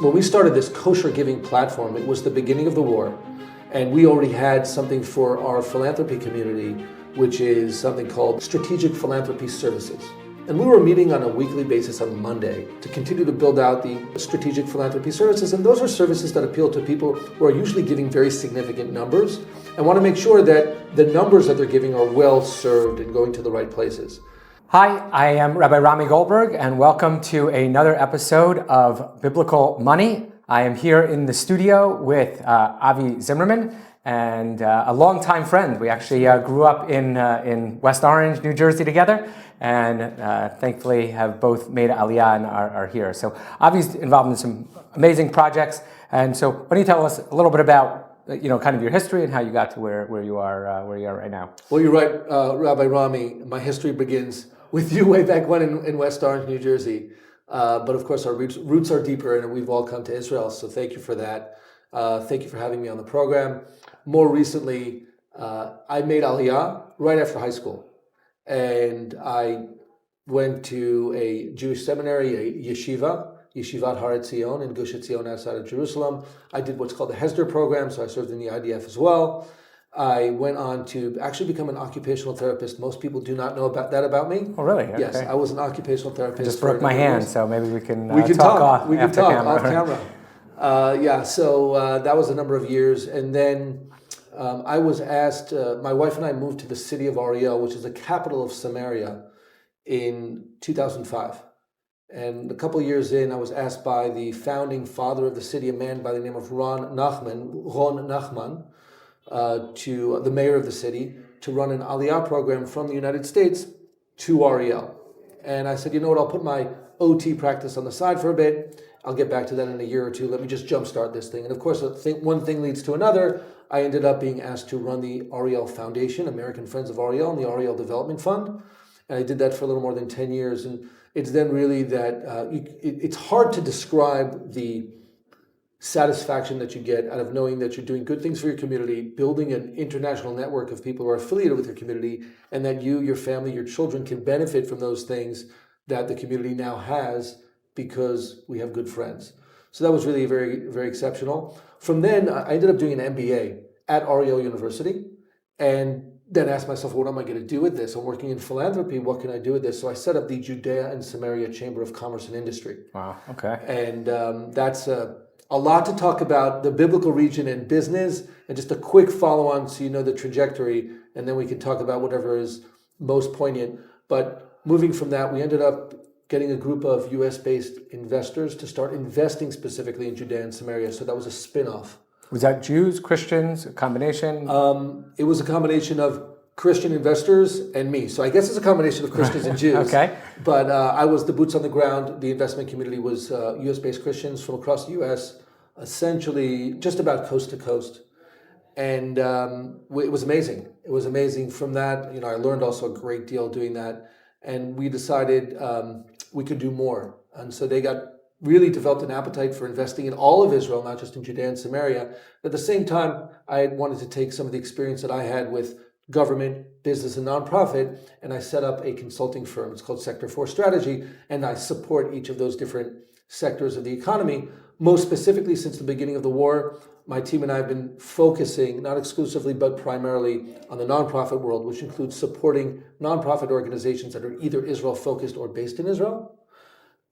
When we started this kosher giving platform, it was the beginning of the war, and we already had something for our philanthropy community, which is something called Strategic Philanthropy Services. And we were meeting on a weekly basis on Monday to continue to build out the Strategic Philanthropy Services, and those are services that appeal to people who are usually giving very significant numbers and want to make sure that the numbers that they're giving are well served and going to the right places. Hi, I am Rabbi Rami Goldberg, and welcome to another episode of Biblical Money. I am here in the studio with Avi Zimmerman, and a longtime friend. We actually grew up in West Orange, New Jersey together, and thankfully have both made Aliyah and are here. So Avi's involved in some amazing projects, and so why don't you tell us a little bit about kind of your history and how you got to where you are right now? Well, you're right, Rabbi Rami. My history begins with you way back when in West Orange, New Jersey. But of course, our roots are deeper, and we've all come to Israel. So thank you for that. Thank you for having me on the program. More recently, I made Aliyah right after high school, and I went to a Jewish seminary, a Yeshivat Har Etzion in Gush Etzion outside of Jerusalem. I did what's called the Hesder program, so I served in the IDF as well. I went on to actually become an occupational therapist. Most people do not know about me. Oh, really? Okay. Yes, I was an occupational therapist. I just broke my hand, so maybe we can talk off camera. So that was a number of years. And then I was asked, my wife and I moved to the city of Ariel, which is the capital of Samaria, in 2005. And a couple of years in, I was asked by the founding father of the city, a man by the name of Ron Nachman, to the mayor of the city, to run an Aliyah program from the United States to Ariel. And I said, you know what, I'll put my OT practice on the side for a bit. I'll get back to that in a year or two. Let me just jumpstart this thing. And of course, one thing leads to another. I ended up being asked to run the Ariel Foundation, American Friends of Ariel, and the Ariel Development Fund. And I did that for a little more than 10 years. And it's then really that it's hard to describe the satisfaction that you get out of knowing that you're doing good things for your community, building an international network of people who are affiliated with your community, and that you, your family, your children can benefit from those things that the community now has because we have good friends. So that was really very, very exceptional. From then, I ended up doing an MBA at Ariel University, and then asked myself, what am I going to do with this? I'm working in philanthropy. What can I do with this? So I set up the Judea and Samaria Chamber of Commerce and Industry. Wow, okay. And that's a lot to talk about the biblical region and business, and just a quick follow-on so you know the trajectory, and then we can talk about whatever is most poignant. But moving from that, we ended up getting a group of US-based investors to start investing specifically in Judea and Samaria. So that was a spin-off. Was that Jews, Christians, a combination? It was a combination of Christian investors and me. So I guess it's a combination of Christians and Jews. Okay. But I was the boots on the ground. The investment community was US-based Christians from across the US, essentially just about coast to coast. And it was amazing. It was amazing. From that, I learned also a great deal doing that. And we decided we could do more. And so they really developed an appetite for investing in all of Israel, not just in Judea and Samaria. At the same time, I wanted to take some of the experience that I had with government, business, and nonprofit, and I set up a consulting firm. It's called Sector 4 Strategy, and I support each of those different sectors of the economy. Most specifically, since the beginning of the war, my team and I have been focusing, not exclusively, but primarily on the nonprofit world, which includes supporting nonprofit organizations that are either Israel-focused or based in Israel,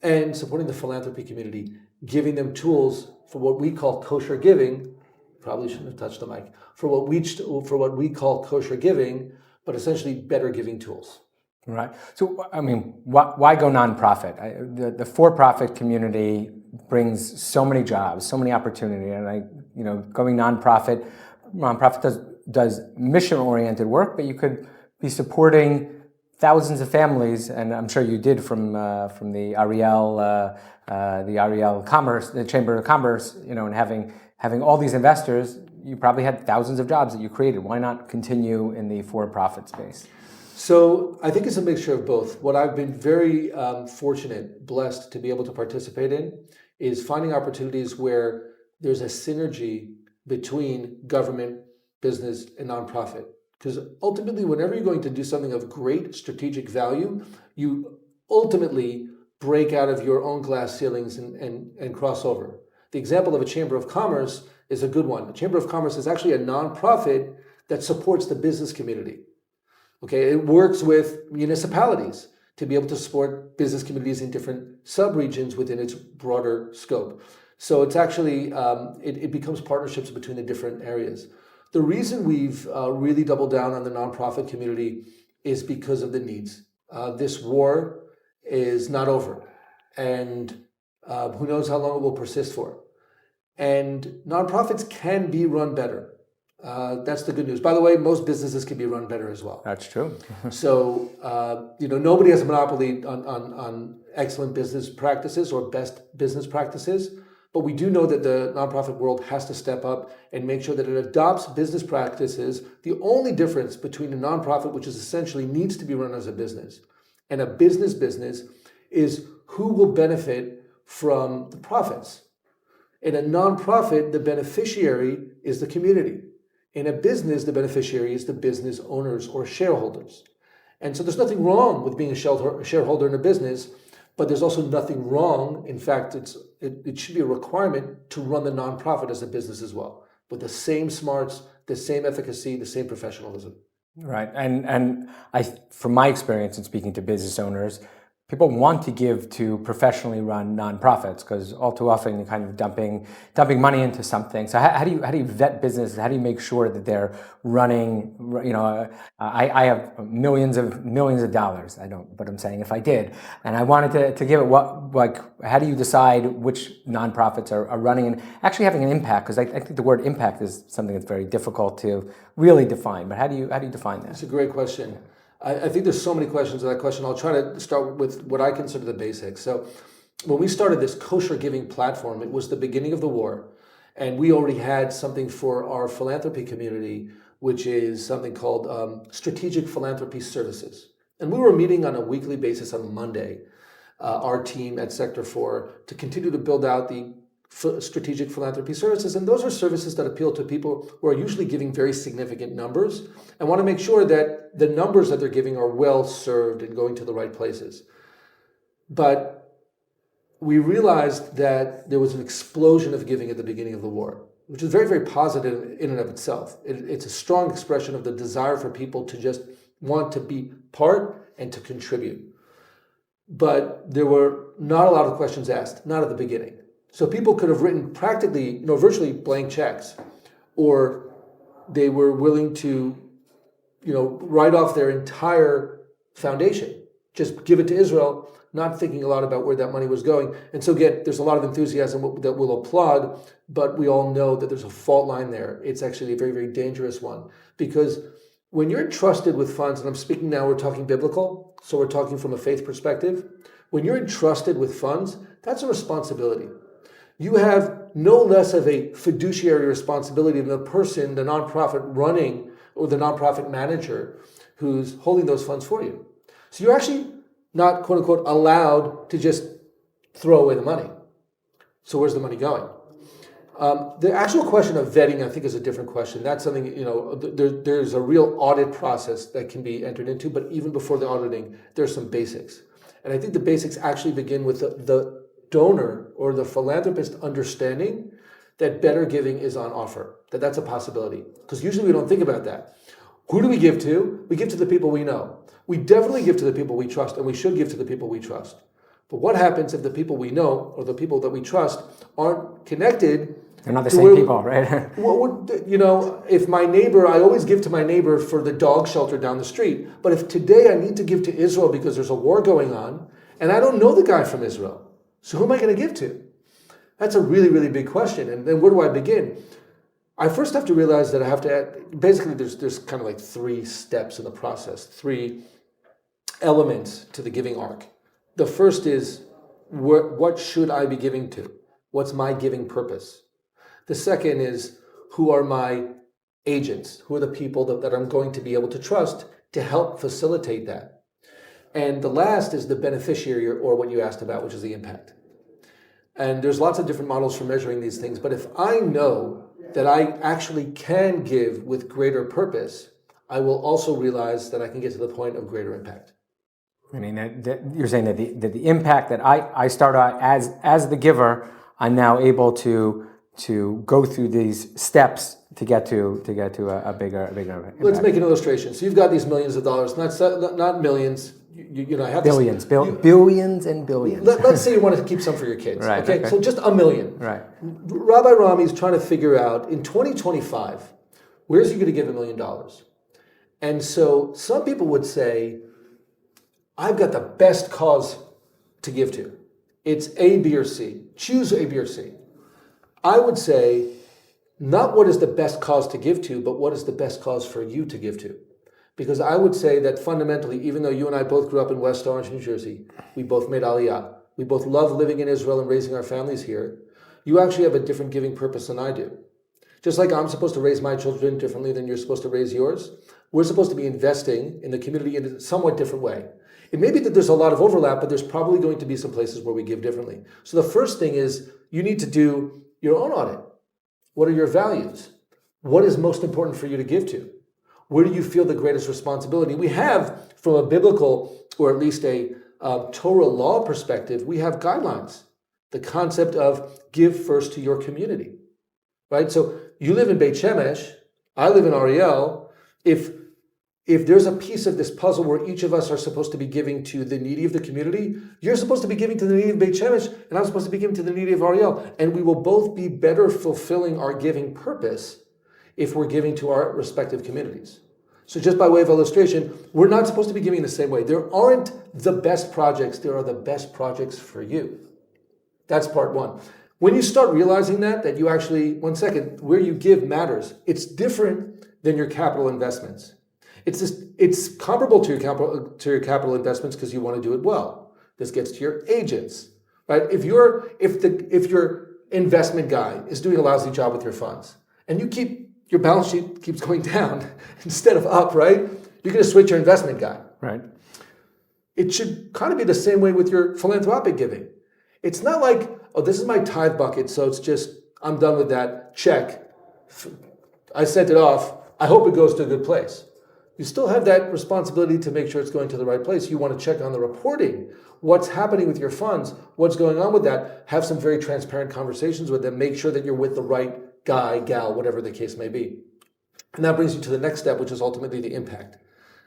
and supporting the philanthropy community, giving them tools for what we call kosher giving. Probably shouldn't have touched the mic. For what we call kosher giving, but essentially better giving tools. Right. So, I mean, why go nonprofit? The for-profit community brings so many jobs, so many opportunity, and going nonprofit does mission-oriented work, but you could be supporting thousands of families, and I'm sure you did from the Ariel Commerce, the Chamber of Commerce, and having all these investors, you probably had thousands of jobs that you created. Why not continue in the for-profit space? So I think it's a mixture of both. What I've been very fortunate, blessed to be able to participate in is finding opportunities where there's a synergy between government, business, and nonprofit. Because ultimately, whenever you're going to do something of great strategic value, you ultimately break out of your own glass ceilings and cross over. The example of a chamber of commerce is a good one. The chamber of commerce is actually a nonprofit that supports the business community. Okay, it works with municipalities to be able to support business communities in different sub-regions within its broader scope. So it's actually, it becomes partnerships between the different areas. The reason we've really doubled down on the nonprofit community is because of the needs. This war is not over, and who knows how long it will persist for. And nonprofits can be run better. That's the good news. By the way, most businesses can be run better as well. That's true. So, nobody has a monopoly on excellent business practices or best business practices, but we do know that the nonprofit world has to step up and make sure that it adopts business practices. The only difference between a nonprofit, which is essentially needs to be run as a business, and a business is who will benefit from the profits. In a nonprofit, the beneficiary is the community. In a business, the beneficiary is the business owners or shareholders. And so there's nothing wrong with being a shareholder in a business, but there's also nothing wrong. In fact, it should be a requirement to run the nonprofit as a business as well, with the same smarts, the same efficacy, the same professionalism. Right. And from my experience in speaking to business owners, people want to give to professionally run nonprofits because all too often you're kind of dumping money into something. So how do you vet businesses? How do you make sure that they're running? I have millions of dollars. I don't, but I'm saying if I did, and I wanted to give it how do you decide which nonprofits are running and actually having an impact? Because I think the word impact is something that's very difficult to really define. But how do you define that? That's a great question. I think there's so many questions to that question. I'll try to start with what I consider the basics. So when we started this kosher giving platform, it was the beginning of the war. And we already had something for our philanthropy community, which is something called Strategic Philanthropy Services. And we were meeting on a weekly basis on Monday, our team at Sector 4, to continue to build out the strategic philanthropy services. And those are services that appeal to people who are usually giving very significant numbers and want to make sure that the numbers that they're giving are well served and going to the right places. But we realized that there was an explosion of giving at the beginning of the war, which is very, very positive in and of itself. It's a strong expression of the desire for people to just want to be part and to contribute. But there were not a lot of questions asked, not at the beginning. So people could have written practically, virtually blank checks, or they were willing to, write off their entire foundation, just give it to Israel, not thinking a lot about where that money was going. And so again, there's a lot of enthusiasm that we'll applaud, but we all know that there's a fault line there. It's actually a very, very dangerous one, because when you're entrusted with funds, and I'm speaking now, we're talking biblical, so we're talking from a faith perspective. When you're entrusted with funds, that's a responsibility. You have no less of a fiduciary responsibility than the person, the nonprofit running, or the nonprofit manager who's holding those funds for you. So you're actually not, quote unquote, allowed to just throw away the money. So where's the money going? The actual question of vetting, I think, is a different question. That's something, there's a real audit process that can be entered into, but even before the auditing, there's some basics. And I think the basics actually begin with the donor or the philanthropist understanding that better giving is on offer, that's a possibility. Because usually we don't think about that. Who do we give to? We give to the people we know. We definitely give to the people we trust, and we should give to the people we trust. But what happens if the people we know or the people that we trust aren't connected? They're not the same people, right? If my neighbor, I always give to my neighbor for the dog shelter down the street. But if today I need to give to Israel because there's a war going on, and I don't know the guy from Israel, so who am I going to give to? That's a really, really big question. And then where do I begin? I first have to realize that I have to basically there's kind of like 3 steps in the process, 3 elements to the giving arc. The first is what should I be giving to? What's my giving purpose? The second is who are my agents? Who are the people that I'm going to be able to trust to help facilitate that? And the last is the beneficiary, or what you asked about, which is the impact. And there's lots of different models for measuring these things, but if I know that I actually can give with greater purpose, I will also realize that I can get to the point of greater impact. I mean, you're saying that the impact that I start out as the giver, I'm now able to go through these steps to get to a bigger impact. Let's make an illustration. So you've got these millions of dollars, not millions. I have billions and billions. Let's say you want to keep some for your kids. Right, okay, okay. so just $1 million. Right. Rabbi Rami is trying to figure out in 2025, where's he going to give $1 million? And so some people would say, I've got the best cause to give to. It's A, B, or C. Choose A, B, or C. I would say, not what is the best cause to give to, but what is the best cause for you to give to. Because I would say that fundamentally, even though you and I both grew up in West Orange, New Jersey, we both made Aliyah, we both love living in Israel and raising our families here, you actually have a different giving purpose than I do. Just like I'm supposed to raise my children differently than you're supposed to raise yours, we're supposed to be investing in the community in a somewhat different way. It may be that there's a lot of overlap, but there's probably going to be some places where we give differently. So the first thing is you need to do your own audit. What are your values? What is most important for you to give to? Where do you feel the greatest responsibility? We have, from a biblical or at least a Torah law perspective, we have guidelines. The concept of give first to your community, right? So you live in Beit Shemesh, I live in Ariel. If there's a piece of this puzzle where each of us are supposed to be giving to the needy of the community, you're supposed to be giving to the needy of Beit Shemesh, and I'm supposed to be giving to the needy of Ariel. And we will both be better fulfilling our giving purpose if we're giving to our respective communities. So just by way of illustration, we're not supposed to be giving the same way. There aren't the best projects, there are the best projects for you. That's part one. When you start realizing that you actually, one second, where you give matters. It's different than your capital investments. It's comparable to your capital investments because you want to do it well. This gets to your agents, right? If your investment guy is doing a lousy job with your funds, and your balance sheet keeps going down instead of up, right? You're going to switch your investment guy. Right. It should kind of be the same way with your philanthropic giving. It's not like, oh, this is my tithe bucket, so it's just, I'm done with that, check. I sent it off. I hope it goes to a good place. You still have that responsibility to make sure it's going to the right place. You want to check on the reporting. What's happening with your funds? What's going on with that? Have some very transparent conversations with them. Make sure that you're with the right guy, gal, whatever the case may be. And that brings you to the next step, which is ultimately the impact.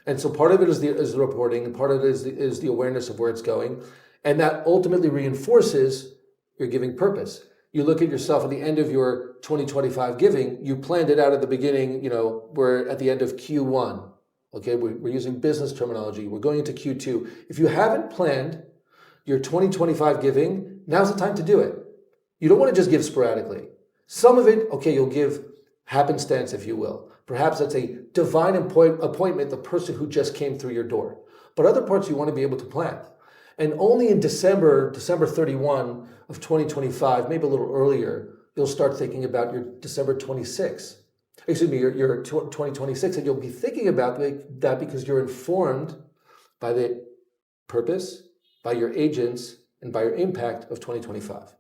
And so part of it is the reporting, and part of it is the awareness of where it's going. And that ultimately reinforces your giving purpose. You look at yourself at the end of your 2025 giving, you planned it out at the beginning, we're at the end of Q1. Okay, we're using business terminology. We're going into Q2. If you haven't planned your 2025 giving, now's the time to do it. You don't want to just give sporadically. Some of it, okay, you'll give happenstance, if you will. Perhaps that's a divine appointment, the person who just came through your door. But other parts you want to be able to plan. And only in December 31 of 2025, maybe a little earlier, you'll start thinking about your December 26th. Your 2026, and you'll be thinking about that because you're informed by the purpose, by your agents, and by your impact of 2025.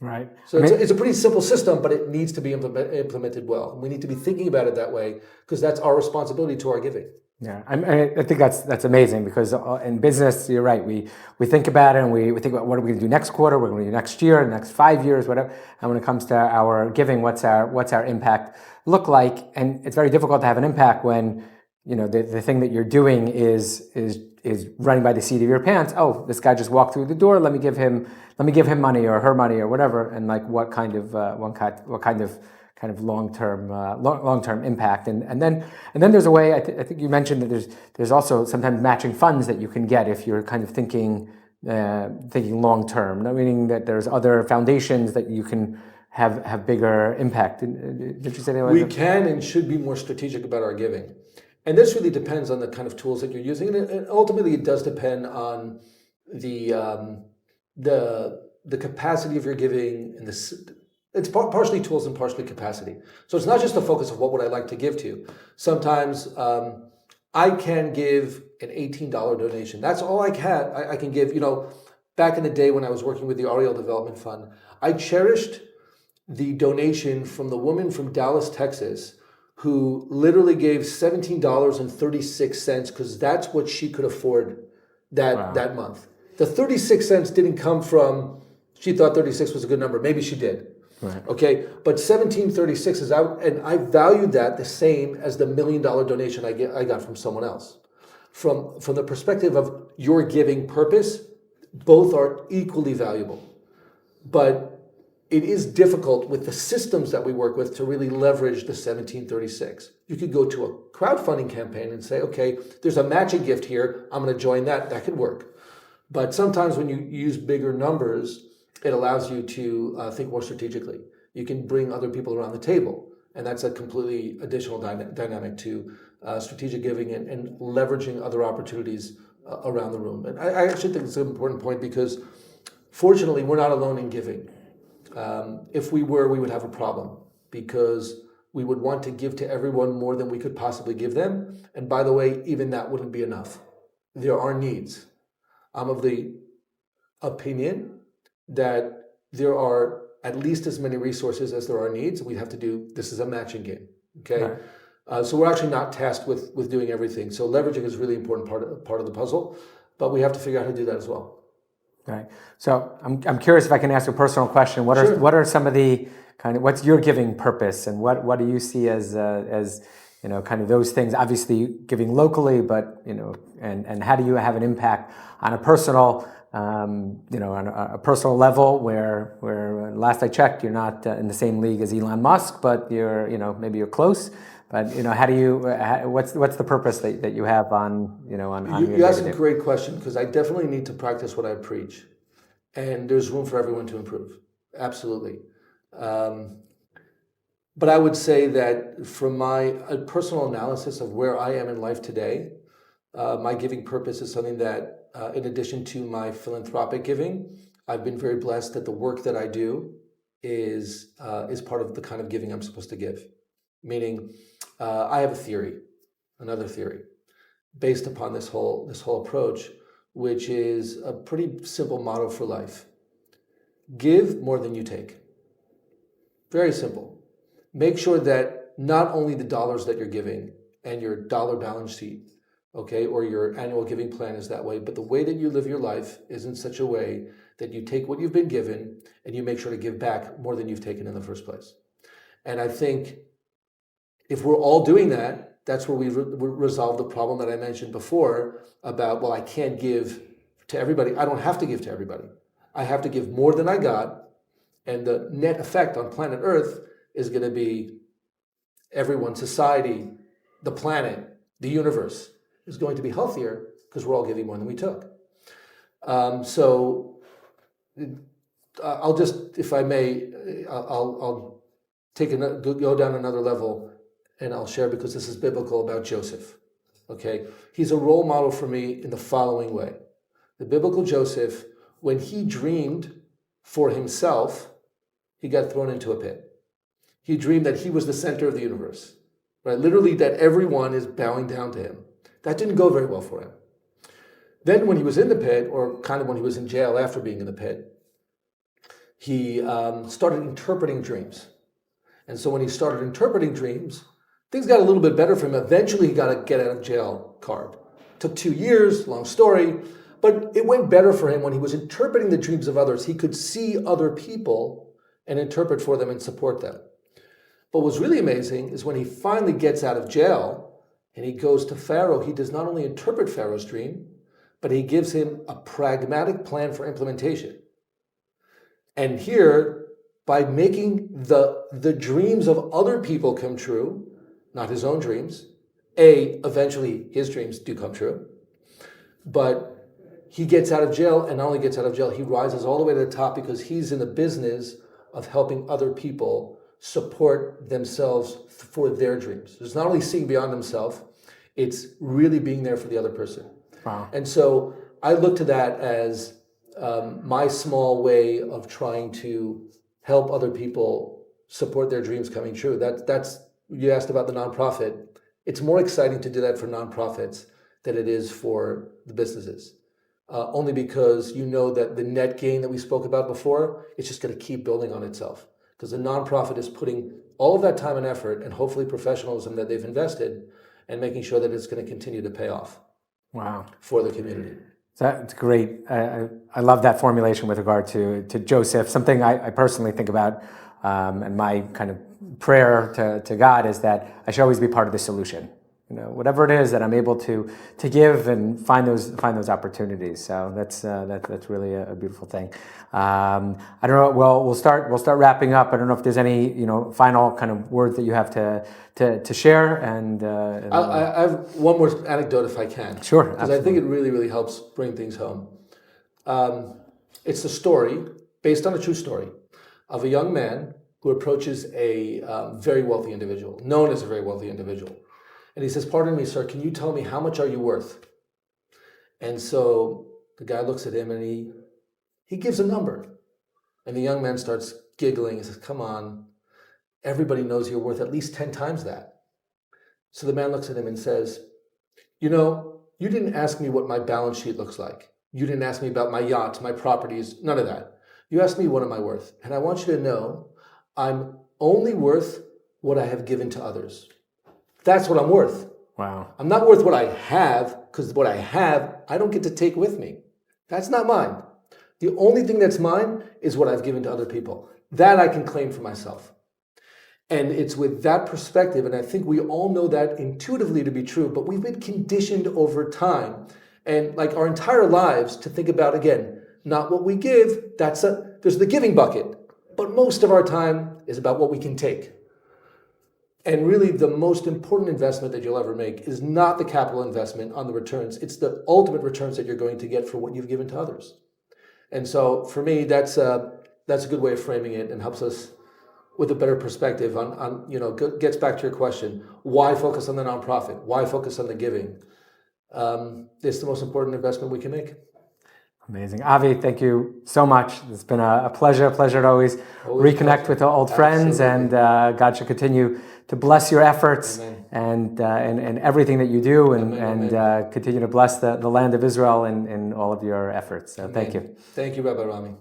Right. So it's a pretty simple system, but it needs to be implemented well. We need to be thinking about it that way because that's our responsibility to our giving. Yeah, I think that's amazing because in business, you're right. We think about it and we think about what are we going to do next quarter, what are we going to do next year, next 5 years, whatever. And when it comes to our giving, what's our impact look like? And it's very difficult to have an impact when the thing that you're doing is running by the seat of your pants. Oh, this guy just walked through the door. Let me give him money or her money or whatever. And like what kind of long-term impact, and then there's a way. I think you mentioned that there's also sometimes matching funds that you can get if you're kind of thinking long-term. Meaning that there's other foundations that you can have bigger impact. Did you say that? We can and should be more strategic about our giving, and this really depends on the kind of tools that you're using, and ultimately it does depend on the capacity of your giving and it's partially tools and partially capacity. So it's not just the focus of what would I like to give to. Sometimes I can give an $18 donation. That's all I can give. Back in the day when I was working with the Ariel Development Fund, I cherished the donation from the woman from Dallas, Texas, who literally gave $17.36 because that's what she could afford that month. The 36 cents didn't come from She thought 36 was a good number. Maybe she did. Right. Okay, but 1736 is out, and I valued that the same as the $1 million donation I got from someone else. From the perspective of your giving purpose, both are equally valuable. But it is difficult with the systems that we work with to really leverage the 1736. You could go to a crowdfunding campaign and say, okay, there's a matching gift here. I'm going to join that. That could work. But sometimes when you use bigger numbers, it allows you to think more strategically. You can bring other people around the table. And that's a completely additional dynamic to strategic giving and leveraging other opportunities around the room. And I actually think it's an important point because fortunately, we're not alone in giving. If we were, we would have a problem because we would want to give to everyone more than we could possibly give them. And by the way, even that wouldn't be enough. There are needs. I'm of the opinion that there are at least as many resources as there are needs. We have to do, this is a matching game, okay? Right. So we're actually not tasked with doing everything. So leveraging is a really important part of the puzzle, but we have to figure out how to do that as well. Right. So I'm curious if I can ask a personal question. Sure. What are some of the what's your giving purpose, and what do you see as kind of those things? Obviously, giving locally, but and how do you have an impact on a personal on a personal level where last I checked, you're not in the same league as Elon Musk, but you're maybe you're close. But how do you? What's the purpose that you have on on your? You asked a great question because I definitely need to practice what I preach, and there's room for everyone to improve. Absolutely, but I would say that from my personal analysis of where I am in life today, my giving purpose is something that, in addition to my philanthropic giving, I've been very blessed that the work that I do is part of the kind of giving I'm supposed to give. Meaning, I have another theory, based upon this whole approach, which is a pretty simple motto for life. Give more than you take. Very simple. Make sure that not only the dollars that you're giving and your dollar balance sheet, okay, or your annual giving plan is that way, but the way that you live your life is in such a way that you take what you've been given and you make sure to give back more than you've taken in the first place. And I think if we're all doing that, that's where we resolve the problem that I mentioned before about, well, I can't give to everybody. I don't have to give to everybody. I have to give more than I got, and the net effect on planet Earth is going to be everyone, society, the planet, the universe is going to be healthier because we're all giving more than we took. So I'll just, if I may, I'll go down another level. And I'll share because this is biblical about Joseph, okay? He's a role model for me in the following way. The biblical Joseph, when he dreamed for himself, he got thrown into a pit. He dreamed that he was the center of the universe, right? Literally that everyone is bowing down to him. That didn't go very well for him. Then when he was in the pit, or kind of when he was in jail after being in the pit, he started interpreting dreams. And so when he started interpreting dreams, things got a little bit better for him. Eventually, he got a get out of jail card. Took 2 years, long story, but it went better for him when he was interpreting the dreams of others. He could see other people and interpret for them and support them. But what's really amazing is when he finally gets out of jail and he goes to Pharaoh, he does not only interpret Pharaoh's dream, but he gives him a pragmatic plan for implementation. And here, by making the dreams of other people come true, not his own dreams. Eventually his dreams do come true. But he gets out of jail, and not only gets out of jail, he rises all the way to the top because he's in the business of helping other people support themselves for their dreams. It's not only seeing beyond himself, it's really being there for the other person. Wow. And so I look to that as my small way of trying to help other people support their dreams coming true. That's you asked about the nonprofit. It's more exciting to do that for nonprofits than it is for the businesses. Only because you know that the net gain that we spoke about before, it's just going to keep building on itself. Because the nonprofit is putting all of that time and effort and hopefully professionalism that they've invested and making sure that it's going to continue to pay off. Wow. For the community. That's great. I love that formulation with regard to Joseph. Something I personally think about, and my kind of prayer to God is that I should always be part of the solution. You know, whatever it is that I'm able to give and find those opportunities. So that's really a beautiful thing. I don't know. Well, we'll start wrapping up. I don't know if there's any final kind of words that you have to share. And I have one more anecdote if I can. Sure, because I think it really helps bring things home. It's the story based on a true story of a young man who approaches a very wealthy individual, known as a very wealthy individual. And he says, "Pardon me, sir, can you tell me how much are you worth?" And so the guy looks at him and he gives a number. And the young man starts giggling. He says, "Come on, everybody knows you're worth at least 10 times that." So the man looks at him and says, "You didn't ask me what my balance sheet looks like. You didn't ask me about my yacht, my properties, none of that. You asked me what am I worth. And I want you to know I'm only worth what I have given to others. That's what I'm worth. Wow. I'm not worth what I have, because what I have, I don't get to take with me. That's not mine. The only thing that's mine is what I've given to other people. That I can claim for myself." And it's with that perspective, and I think we all know that intuitively to be true, but we've been conditioned over time and like our entire lives to think about, again, not what we give, there's the giving bucket, but most of our time is about what we can take. And really, the most important investment that you'll ever make is not the capital investment on the returns. It's the ultimate returns that you're going to get for what you've given to others. And so, for me, that's a good way of framing it and helps us with a better perspective on gets back to your question: why focus on the nonprofit? Why focus on the giving? It's the most important investment we can make. Amazing. Avi, thank you so much. It's been a pleasure to always reconnect with old friends. Absolutely. And God should continue to bless your efforts. Amen. and everything that you do, and Amen. Continue to bless the land of Israel in all of your efforts. So Amen. Thank you. Thank you, Rabbi Rami.